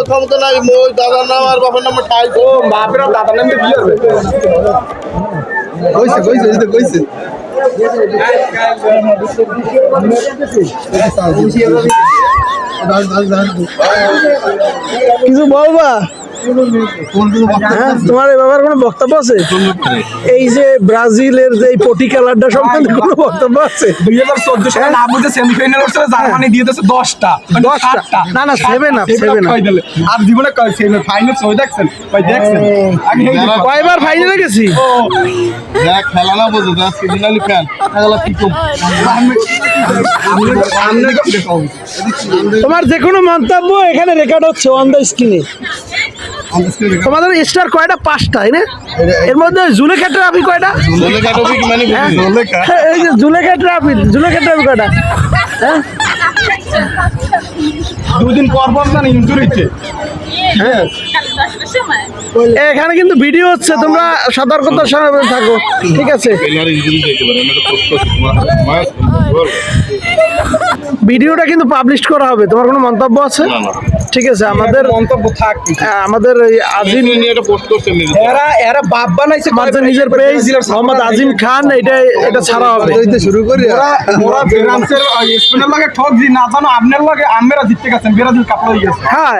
ক্ষমতা নাই মই দাদার নাম আর বাবার নাম ঠাই ও বাপের দাদার নাম কি হবে কইছে কইছে এই তো কইছে কিছু বলবা তোমার এই ব্যাপারে কোনো বক্তব্য আছে? এই যে ব্রাজিলের যে পটি খেলাটা সম্বন্ধে কোনো বক্তব্য আছে? 2014 সালে না বুঝে সেমিফাইনাল হচ্ছে জার্মানি দিয়ে দিয়েছে 10টা না না 7 আপ আর জীবনে ফাইনাল সই দেখছেন ভাই দেখছেন আমি কয়বার ফাইনালে গেছি দেখ খেলা না বুঝো দা সিগনালি ফ্যান এগুলা কি কম তোমার যে কোনো মন্তব্য এখানে রেকর্ড হচ্ছে অন দ্য স্ক্রিনে। তোমাদের স্টার কয়টা? 5টা, তাই না? এর মধ্যে জুলেখা ট্রাফি কয়টা? জুলেখা টপিক মানে জুলেখা এই যে জুলেখা ট্রাফি কয়টা? হ্যাঁ 2 দিন পর পর না ইনজুরি হচ্ছে। হ্যাঁ এখানে কিন্তু ভিডিও হচ্ছে, তোমরা সতর্কতার সঙ্গে থাকো, ঠিক আছে? প্লেয়ার ইনজুরি হইতে পারে আমি তো পোস্ট করছি ভিডিওটা কিন্তু পাবলিশ করা হবে। তোমার কোনো মন্তব্য আছে? না না ঠিক আছে, আমাদের মন্তব্য থাক আমাদের এই আজিম নিয়ে এটা পোস্ট করতে আমি এরা বাপ বানাইছে আমাদের নিজের পেজ মোহাম্মদ আজিম খান, এটা ছাড়া হবে। শুরু করি ওরা ফ্রান্সের স্পেনের লাগে ঠক জি না জানো আপনার লাগে আমরা জিততে গেছেন ব্রাজিল কাপ লই গেছে। হ্যাঁ